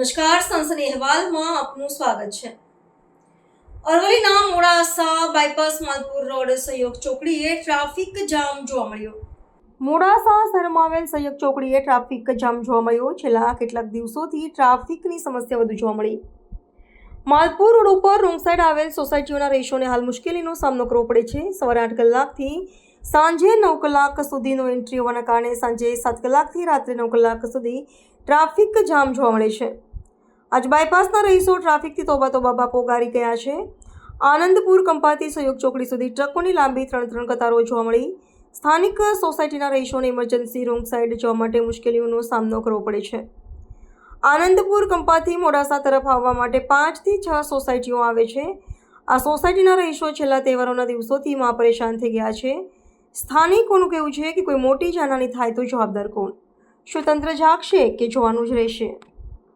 નમસ્કાર, સંસદ અહેવાલમાં આપનું સ્વાગત છે। અરવલ્લીના મોડાસા બાયપાસ માલપુર રોડ સહયોગ ચોકડીએ ટ્રાફિક જામ જોવા મળ્યો। મોડાસા શહેરમાં આવેલ સહયોગ ચોકડીએ ટ્રાફિક જામ જોવા મળ્યો। છેલ્લા કેટલાક દિવસોથી ટ્રાફિકની સમસ્યા વધુ જોવા મળી। માલપુર રોડ ઉપર રોંગ સાઈડ આવેલ સોસાયટીઓના રહીશોને હાલ મુશ્કેલીનો સામનો કરવો પડે છે। સવારે 8 કલાકથી સાંજે 9 કલાક સુધીનો એન્ટ્રી હોવાના કારણે સાંજે 7 કલાકથી રાત્રે 9 કલાક સુધી ટ્રાફિક જામ જોવા મળે છે। આજ બાયપાસના રહીશો ટ્રાફિકથી તોબા પોકારી ગયા છે। આનંદપુર કંપાતી સહયોગ ચોકડી સુધી ટ્રકોની લાંબી 3 કતારો જોવા મળી। સ્થાનિક સોસાયટીના રહીશોને ઇમરજન્સી રોંગ સાઈડ જવા માટે મુશ્કેલીઓનો સામનો કરવો પડે છે। આનંદપુર કંપાથી મોડાસા તરફ આવવા માટે 5 થી 6 સોસાયટીઓ આવે છે। આ સોસાયટીના રહીશો છેલ્લા તહેવારોના દિવસોથી પરેશાન થઈ ગયા છે। સ્થાનિકોનું કહેવું છે કે કોઈ મોટી જાનહાની થાય તો જવાબદાર કોણ? શું તંત્ર જાગશે કે જોવાનું જ રહેશે?